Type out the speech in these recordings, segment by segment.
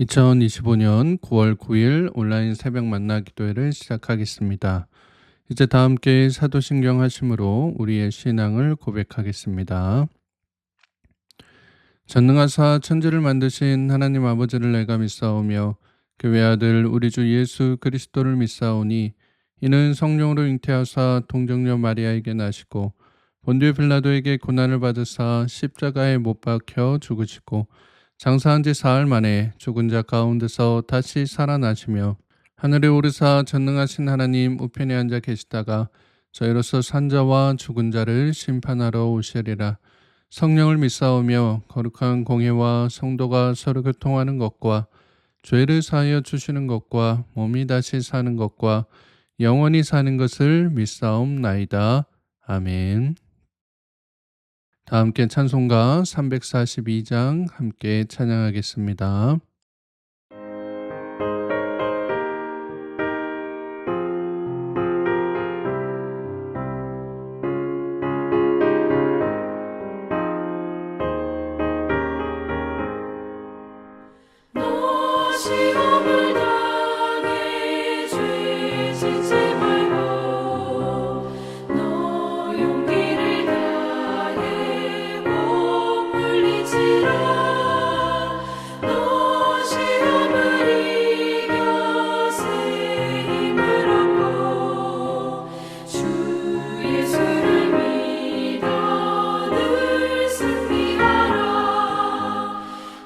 2025년 9월 9일 온라인 새벽 만나 기도회를 시작하겠습니다. 이제 다 함께 사도신경 하심으로 우리의 신앙을 고백하겠습니다. 전능하사 천지를 만드신 하나님 아버지를 내가 믿사오며 그 외아들 우리 주 예수 그리스도를 믿사오니 이는 성령으로 잉태하사 동정녀 마리아에게 나시고 본디오 빌라도에게 고난을 받으사 십자가에 못 박혀 죽으시고 장사한 지 사흘 만에 죽은 자 가운데서 다시 살아나시며 하늘에 오르사 전능하신 하나님 우편에 앉아 계시다가 저희로서 산자와 죽은 자를 심판하러 오시리라. 성령을 믿사오며 거룩한 공회와 성도가 서로 교통하는 것과 죄를 사하여 주시는 것과 몸이 다시 사는 것과 영원히 사는 것을 믿사옵나이다. 아멘. 다 함께 찬송가 342장 함께 찬양하겠습니다. 시험을 당해 죄 짓지 말고 너 용기를 다해 못 물리치라. 너 시험을 이겨 새 힘을 얻고 주 예수를 믿어 늘 승리하라.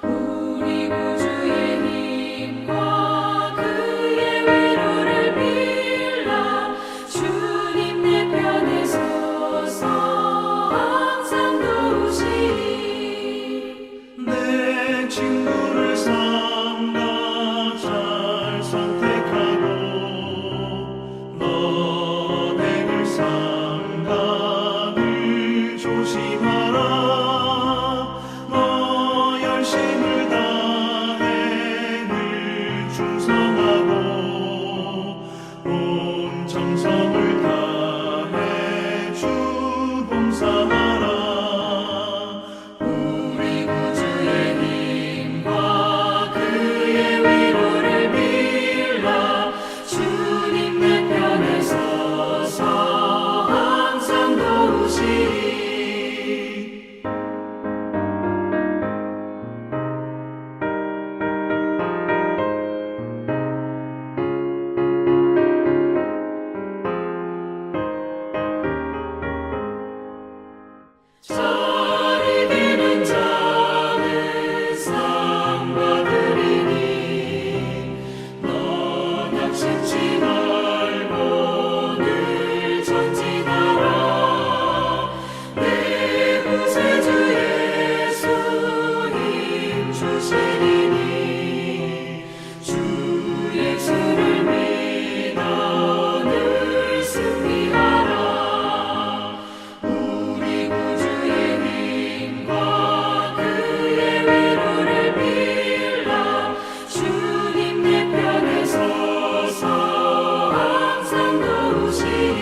우리 구주의 힘과 그의 위로를 빌라. 주님 내 편에 서서 항상 도우시리. 내 친구를 삼가 잘 선택하고 너를 삼가 늘 조심하라. 너 열심을 다해 늘 충성하고 온 정성을 다해 주 봉사하라. 우리 구주의 힘과 그의 위로를 빌라. 주님 내 편에 서서 항상 도우시리. 잘 이기는 자는 상 받으리니 너 낙심치 말고 늘 전진하라. 내 구세주 예수 힘 주시리니 주 예수를 믿어 늘 승리하라. 우리 구주의 힘과 그의 위로를 빌라. 주님 내 편에 서서 항상 도우시리.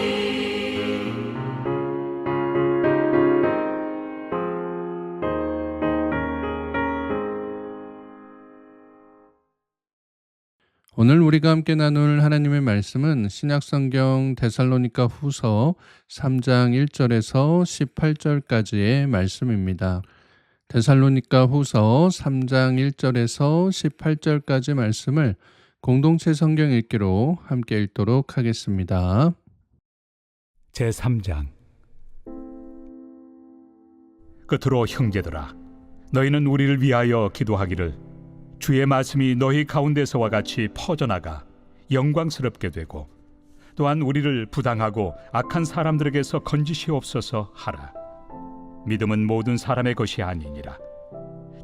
오늘 우리가 함께 나눌 하나님의 말씀은 신약성경 데살로니가 후서 3장 1절에서 18절까지의 말씀입니다. 데살로니가 후서 3장 1절에서 18절까지 말씀을 공동체 성경 읽기로 함께 읽도록 하겠습니다. 제3장. 끝으로 형제들아, 너희는 우리를 위하여 기도하기를 주의 말씀이 너희 가운데서와 같이 퍼져나가 영광스럽게 되고 또한 우리를 부당하고 악한 사람들에게서 건지시옵소서 하라. 믿음은 모든 사람의 것이 아니니라.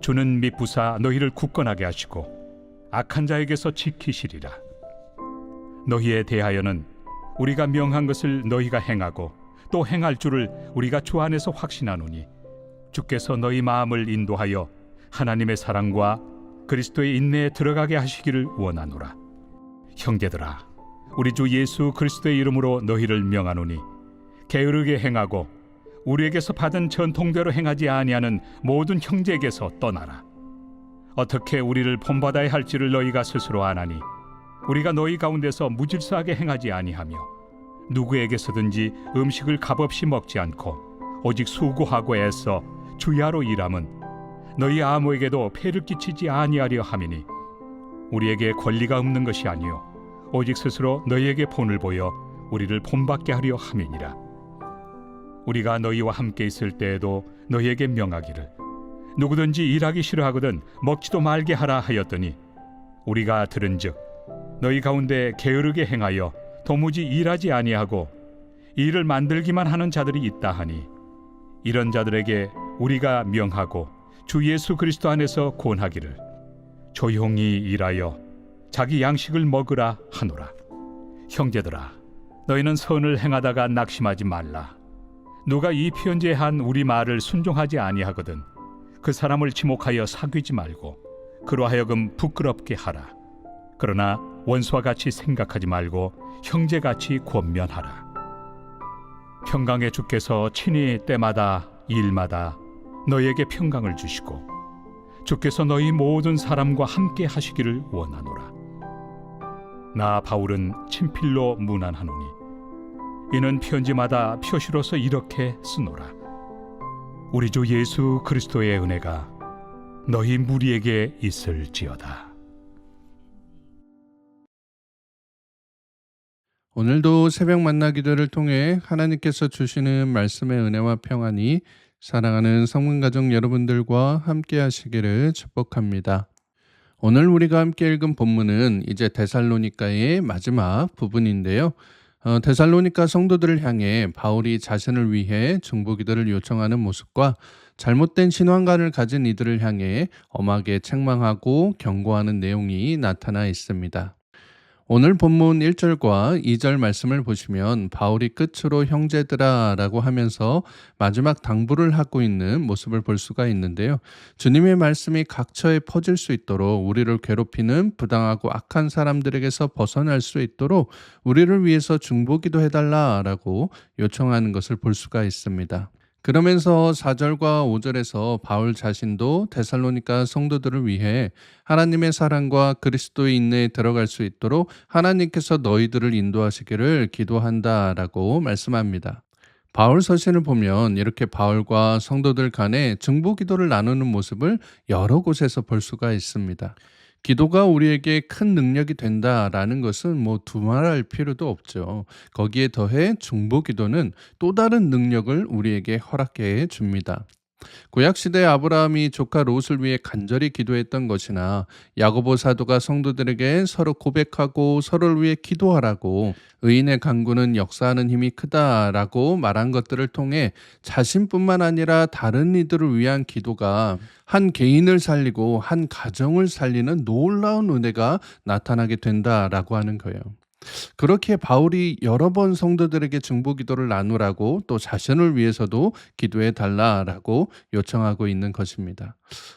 주는 미쁘사 너희를 굳건하게 하시고 악한 자에게서 지키시리라. 너희에 대하여는 우리가 명한 것을 너희가 행하고 또 행할 줄을 우리가 주 안에서 확신하노니 주께서 너희 마음을 인도하여 하나님의 사랑과 그리스도의 인내에 들어가게 하시기를 원하노라. 형제들아, 우리 주 예수 그리스도의 이름으로 너희를 명하노니 게으르게 행하고 우리에게서 받은 전통대로 행하지 아니하는 모든 형제에게서 떠나라. 어떻게 우리를 본받아야 할지를 너희가 스스로 아나니 우리가 너희 가운데서 무질서하게 행하지 아니하며 누구에게서든지 음식을 값없이 먹지 않고 오직 수고하고 애써 주야로 일함은 너희 아무에게도 폐를 끼치지 아니하려 함이니 우리에게 권리가 없는 것이 아니요 오직 스스로 너희에게 본을 보여 우리를 본받게 하려 함이니라. 우리가 너희와 함께 있을 때에도 너희에게 명하기를 누구든지 일하기 싫어하거든 먹지도 말게 하라 하였더니 우리가 들은즉 너희 가운데 게으르게 행하여 도무지 일하지 아니하고 일을 만들기만 하는 자들이 있다 하니 이런 자들에게 우리가 명하고 주 예수 그리스도 안에서 권하기를 조용히 일하여 자기 양식을 먹으라 하노라. 형제들아, 너희는 선을 행하다가 낙심하지 말라. 누가 이 편지에 한 우리 말을 순종하지 아니하거든 그 사람을 지목하여 사귀지 말고 그로 하여금 부끄럽게 하라. 그러나 원수와 같이 생각하지 말고 형제같이 권면하라. 평강의 주께서 친히 때마다 일마다 너희에게 평강을 주시고 주께서 너희 모든 사람과 함께 하시기를 원하노라. 나 바울은 친필로 문안하노니 이는 편지마다 표시로서 이렇게 쓰노라. 우리 주 예수 그리스도의 은혜가 너희 무리에게 있을지어다. 오늘도 새벽 만나 기도를 통해 하나님께서 주시는 말씀의 은혜와 평안이 사랑하는 성문가족 여러분들과 함께 하시기를 축복합니다. 오늘 우리가 함께 읽은 본문은 이제 데살로니가의 마지막 부분인데요. 데살로니가 성도들을 향해 바울이 자신을 위해 중보기도를 요청하는 모습과 잘못된 신앙관을 가진 이들을 향해 엄하게 책망하고 경고하는 내용이 나타나 있습니다. 오늘 본문 1절과 2절 말씀을 보시면 바울이 끝으로 형제들아 라고 하면서 마지막 당부를 하고 있는 모습을 볼 수가 있는데요. 주님의 말씀이 각처에 퍼질 수 있도록 우리를 괴롭히는 부당하고 악한 사람들에게서 벗어날 수 있도록 우리를 위해서 중보기도 해달라라고 요청하는 것을 볼 수가 있습니다. 그러면서 4절과 5절에서 바울 자신도 데살로니가 성도들을 위해 하나님의 사랑과 그리스도의 인내에 들어갈 수 있도록 하나님께서 너희들을 인도하시기를 기도한다라고 말씀합니다. 바울 서신을 보면 이렇게 바울과 성도들 간에 중보기도를 나누는 모습을 여러 곳에서 볼 수가 있습니다. 기도가 우리에게 큰 능력이 된다라는 것은 두말할 필요도 없죠. 거기에 더해 중보기도는 또 다른 능력을 우리에게 허락해 줍니다. 구약시대 아브라함이 조카 롯을 위해 간절히 기도했던 것이나 야고보 사도가 성도들에게 서로 고백하고 서로를 위해 기도하라고 의인의 간구는 역사하는 힘이 크다라고 말한 것들을 통해 자신뿐만 아니라 다른 이들을 위한 기도가 한 개인을 살리고 한 가정을 살리는 놀라운 은혜가 나타나게 된다라고 하는 거예요. 그렇게 바울이 여러 번 성도들에게 중보기도를 나누라고 또 자신을 위해서도 기도해 달라라고 요청하고 있는 것입니다.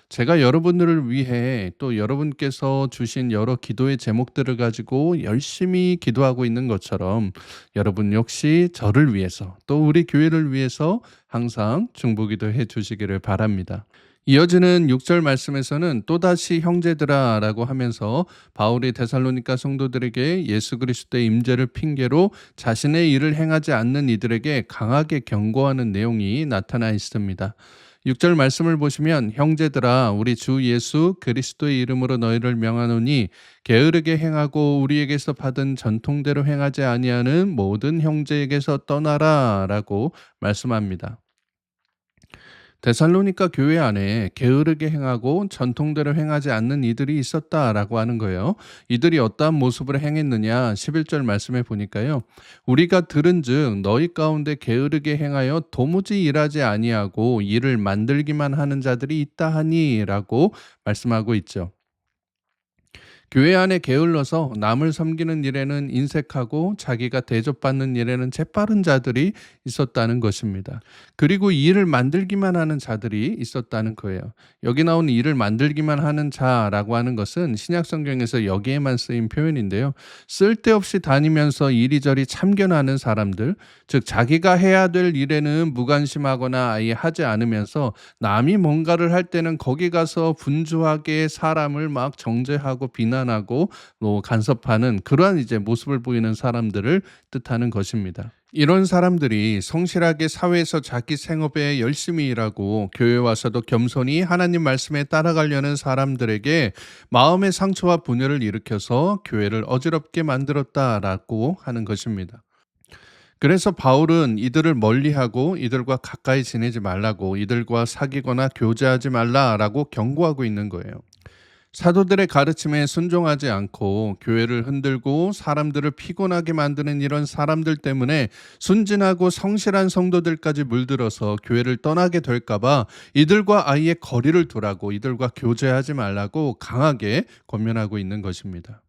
제가 여러분들을 위해 또 여러분께서 주신 여러 기도의 제목들을 가지고 열심히 기도하고 있는 것처럼 여러분 역시 저를 위해서 또 우리 교회를 위해서 항상 중보기도해 주시기를 바랍니다. 이어지는 6절 말씀에서는 또다시 형제들아 라고 하면서 바울이 데살로니가 성도들에게 예수 그리스도의 임재를 핑계로 자신의 일을 행하지 않는 이들에게 강하게 경고하는 내용이 나타나 있습니다. 6절 말씀을 보시면 형제들아 우리 주 예수 그리스도의 이름으로 너희를 명하노니 게으르게 행하고 우리에게서 받은 전통대로 행하지 아니하는 모든 형제에게서 떠나라 라고 말씀합니다. 데살로니가 교회 안에 게으르게 행하고 전통대로 행하지 않는 이들이 있었다라고 하는 거예요. 이들이 어떠한 모습으로 행했느냐 11절 말씀에 보니까요. 우리가 들은즉 너희 가운데 게으르게 행하여 도무지 일하지 아니하고 일을 만들기만 하는 자들이 있다 하니라고 말씀하고 있죠. 교회 안에 게을러서 남을 섬기는 일에는 인색하고 자기가 대접받는 일에는 재빠른 자들이 있었다는 것입니다. 그리고 이 일을 만들기만 하는 자들이 있었다는 거예요. 여기 나온 일을 만들기만 하는 자라고 하는 것은 신약 성경에서 여기에만 쓰인 표현인데요. 쓸데없이 다니면서 이리저리 참견하는 사람들, 즉 자기가 해야 될 일에는 무관심하거나 아예 하지 않으면서 남이 뭔가를 할 때는 거기 가서 분주하게 사람을 막 정죄하고 비난하고 또 간섭하는 그러한 이제 모습을 보이는 사람들을 뜻하는 것입니다. 이런 사람들이 성실하게 사회에서 자기 생업에 열심히 일하고 교회 와서도 겸손히 하나님 말씀에 따라가려는 사람들에게 마음의 상처와 분열을 일으켜서 교회를 어지럽게 만들었다라고 하는 것입니다. 그래서 바울은 이들을 멀리하고 이들과 가까이 지내지 말라고, 이들과 사귀거나 교제하지 말라라고 경고하고 있는 거예요. 사도들의 가르침에 순종하지 않고 교회를 흔들고 사람들을 피곤하게 만드는 이런 사람들 때문에 순진하고 성실한 성도들까지 물들어서 교회를 떠나게 될까봐 이들과 아예 거리를 두라고, 이들과 교제하지 말라고 강하게 권면하고 있는 것입니다.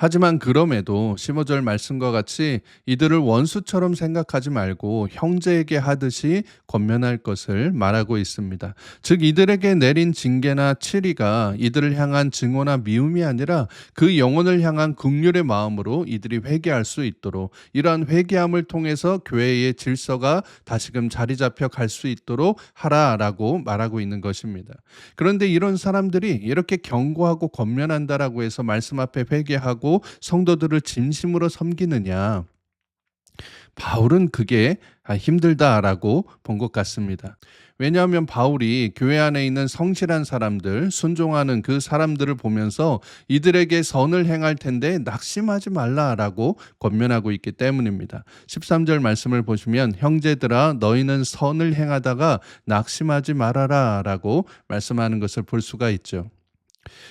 하지만 그럼에도 15절 말씀과 같이 이들을 원수처럼 생각하지 말고 형제에게 하듯이 권면할 것을 말하고 있습니다. 즉 이들에게 내린 징계나 치리가 이들을 향한 증오나 미움이 아니라 그 영혼을 향한 긍휼의 마음으로 이들이 회개할 수 있도록, 이러한 회개함을 통해서 교회의 질서가 다시금 자리 잡혀 갈 수 있도록 하라라고 말하고 있는 것입니다. 그런데 이런 사람들이 이렇게 경고하고 권면한다라고 해서 말씀 앞에 회개하고 성도들을 진심으로 섬기느냐? 바울은 그게 힘들다라고 본 것 같습니다. 왜냐하면 바울이 교회 안에 있는 성실한 사람들, 순종하는 그 사람들을 보면서 이들에게 선을 행할 텐데 낙심하지 말라라고 권면하고 있기 때문입니다. 13절 말씀을 보시면 형제들아 너희는 선을 행하다가 낙심하지 말아라라고 말씀하는 것을 볼 수가 있죠.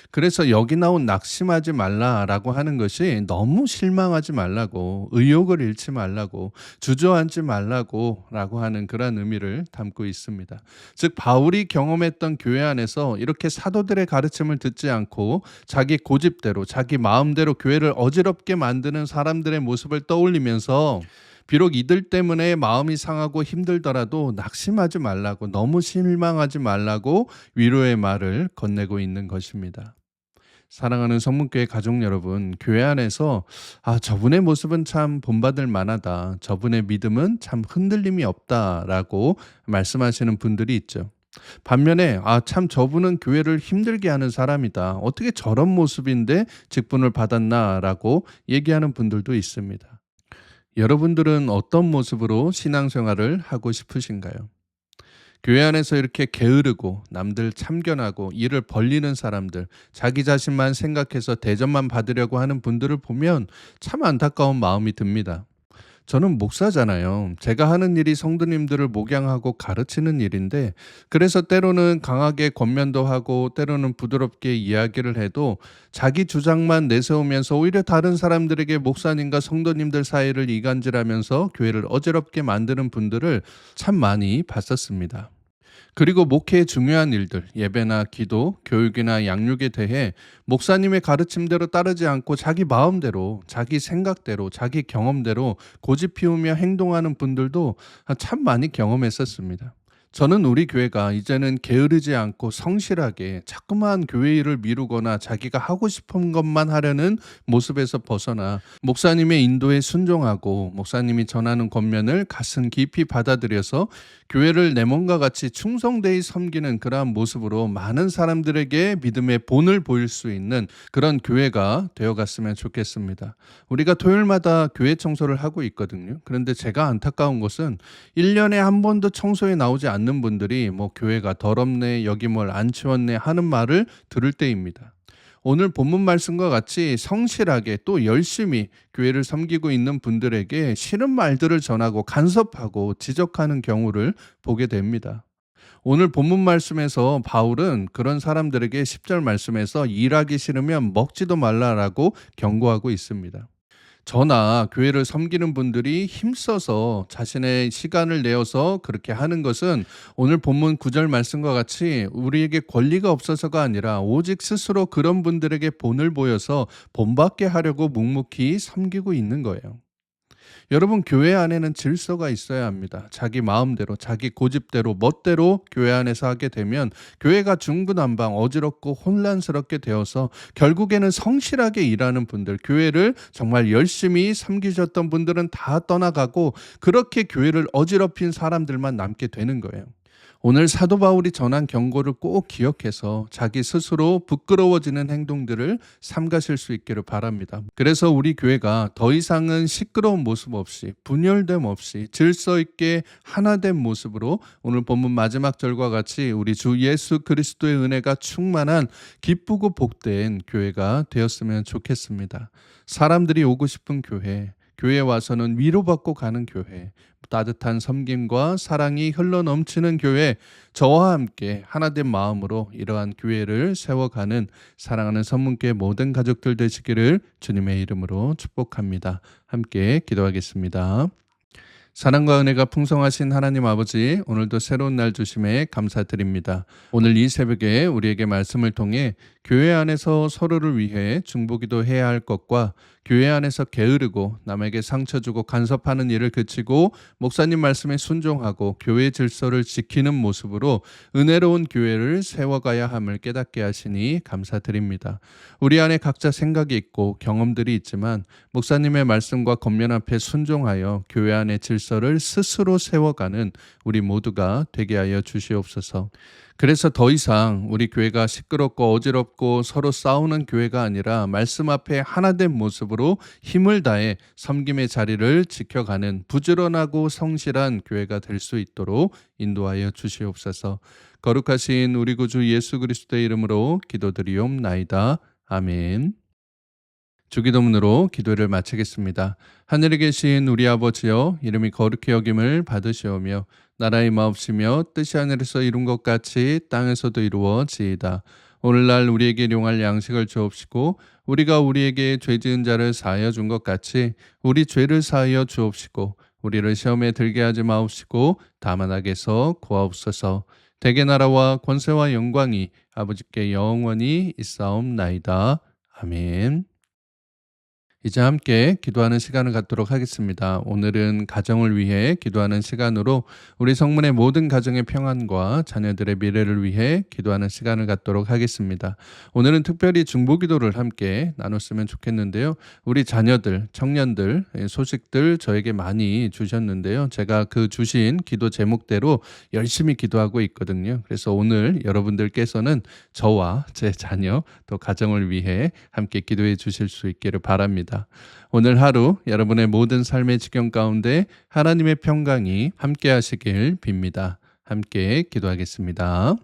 그래서 여기 나온 낙심하지 말라라고 하는 것이 너무 실망하지 말라고, 의욕을 잃지 말라고, 주저앉지 말라고라고 하는 그런 의미를 담고 있습니다. 즉 바울이 경험했던 교회 안에서 이렇게 사도들의 가르침을 듣지 않고 자기 고집대로, 자기 마음대로 교회를 어지럽게 만드는 사람들의 모습을 떠올리면서 비록 이들 때문에 마음이 상하고 힘들더라도 낙심하지 말라고, 너무 실망하지 말라고 위로의 말을 건네고 있는 것입니다. 사랑하는 성문교회 가족 여러분, 교회 안에서 저분의 모습은 참 본받을 만하다, 저분의 믿음은 참 흔들림이 없다라고 말씀하시는 분들이 있죠. 반면에 참 저분은 교회를 힘들게 하는 사람이다, 어떻게 저런 모습인데 직분을 받았나라고 얘기하는 분들도 있습니다. 여러분들은 어떤 모습으로 신앙생활을 하고 싶으신가요? 교회 안에서 이렇게 게으르고 남들 참견하고 일을 벌리는 사람들, 자기 자신만 생각해서 대접만 받으려고 하는 분들을 보면 참 안타까운 마음이 듭니다. 저는 목사잖아요. 제가 하는 일이 성도님들을 목양하고 가르치는 일인데, 그래서 때로는 강하게 권면도 하고 때로는 부드럽게 이야기를 해도 자기 주장만 내세우면서 오히려 다른 사람들에게 목사님과 성도님들 사이를 이간질하면서 교회를 어지럽게 만드는 분들을 참 많이 봤었습니다. 그리고 목회의 중요한 일들, 예배나 기도, 교육이나 양육에 대해 목사님의 가르침대로 따르지 않고 자기 마음대로, 자기 생각대로, 자기 경험대로 고집 피우며 행동하는 분들도 참 많이 경험했었습니다. 저는 우리 교회가 이제는 게으르지 않고 성실하게 자꾸만 교회 일을 미루거나 자기가 하고 싶은 것만 하려는 모습에서 벗어나 목사님의 인도에 순종하고 목사님이 전하는 권면을 가슴 깊이 받아들여서 교회를 내 몸과 같이 충성되이 섬기는 그러한 모습으로 많은 사람들에게 믿음의 본을 보일 수 있는 그런 교회가 되어갔으면 좋겠습니다. 우리가 토요일마다 교회 청소를 하고 있거든요. 그런데 제가 안타까운 것은 1년에 한 번도 청소에 나오지 않는 분들이 교회가 더럽네, 여기 뭘 안 치웠네 하는 말을 들을 때입니다. 오늘 본문 말씀과 같이 성실하게 또 열심히 교회를 섬기고 있는 분들에게 싫은 말들을 전하고 간섭하고 지적하는 경우를 보게 됩니다. 오늘 본문 말씀에서 바울은 그런 사람들에게 10절 말씀에서 일하기 싫으면 먹지도 말라라고 경고하고 있습니다. 저나 교회를 섬기는 분들이 힘써서 자신의 시간을 내어서 그렇게 하는 것은 오늘 본문 9절 말씀과 같이 우리에게 권리가 없어서가 아니라 오직 스스로 그런 분들에게 본을 보여서 본받게 하려고 묵묵히 섬기고 있는 거예요. 여러분, 교회 안에는 질서가 있어야 합니다. 자기 마음대로, 자기 고집대로, 멋대로 교회 안에서 하게 되면 교회가 중구난방 어지럽고 혼란스럽게 되어서 결국에는 성실하게 일하는 분들, 교회를 정말 열심히 섬기셨던 분들은 다 떠나가고 그렇게 교회를 어지럽힌 사람들만 남게 되는 거예요. 오늘 사도 바울이 전한 경고를 꼭 기억해서 자기 스스로 부끄러워지는 행동들을 삼가실 수 있기를 바랍니다. 그래서 우리 교회가 더 이상은 시끄러운 모습 없이 분열됨 없이 질서 있게 하나된 모습으로 오늘 본문 마지막 절과 같이 우리 주 예수 그리스도의 은혜가 충만한 기쁘고 복된 교회가 되었으면 좋겠습니다. 사람들이 오고 싶은 교회, 교회에 와서는 위로받고 가는 교회, 따뜻한 섬김과 사랑이 흘러넘치는 교회, 저와 함께 하나된 마음으로 이러한 교회를 세워가는 사랑하는 선문교회 모든 가족들 되시기를 주님의 이름으로 축복합니다. 함께 기도하겠습니다. 사랑과 은혜가 풍성하신 하나님 아버지, 오늘도 새로운 날 주심에 감사드립니다. 오늘 이 새벽에 우리에게 말씀을 통해 교회 안에서 서로를 위해 중보기도 해야 할 것과 교회 안에서 게으르고 남에게 상처 주고 간섭하는 일을 그치고 목사님 말씀에 순종하고 교회 질서를 지키는 모습으로 은혜로운 교회를 세워가야 함을 깨닫게 하시니 감사드립니다. 우리 안에 각자 생각이 있고 경험들이 있지만 목사님의 말씀과 권면 앞에 순종하여 교회 안의 질서를 스스로 세워가는 우리 모두가 되게 하여 주시옵소서. 그래서 더 이상 우리 교회가 시끄럽고 어지럽고 서로 싸우는 교회가 아니라 말씀 앞에 하나된 모습으로 힘을 다해 섬김의 자리를 지켜가는 부지런하고 성실한 교회가 될 수 있도록 인도하여 주시옵소서. 거룩하신 우리 구주 예수 그리스도의 이름으로 기도드리옵나이다. 아멘. 주기도문으로 기도를 마치겠습니다. 하늘에 계신 우리 아버지여, 이름이 거룩히 여김을 받으시오며 나라의 마옵시며 뜻이 하늘에서 이룬 것 같이 땅에서도 이루어지이다. 오늘날 우리에게 용할 양식을 주옵시고 우리가 우리에게 죄 지은 자를 사하여 준 것 같이 우리 죄를 사하여 주옵시고 우리를 시험에 들게 하지 마옵시고 다만 악에서 구하옵소서. 대개 나라와 권세와 영광이 아버지께 영원히 있사옵나이다. 아멘. 이제 함께 기도하는 시간을 갖도록 하겠습니다. 오늘은 가정을 위해 기도하는 시간으로 우리 성문의 모든 가정의 평안과 자녀들의 미래를 위해 기도하는 시간을 갖도록 하겠습니다. 오늘은 특별히 중보기도를 함께 나눴으면 좋겠는데요. 우리 자녀들, 청년들 소식들 저에게 많이 주셨는데요. 제가 그 주신 기도 제목대로 열심히 기도하고 있거든요. 그래서 오늘 여러분들께서는 저와 제 자녀 또 가정을 위해 함께 기도해 주실 수 있기를 바랍니다. 오늘 하루 여러분의 모든 삶의 지경 가운데 하나님의 평강이 함께 하시길 빕니다. 함께 기도하겠습니다.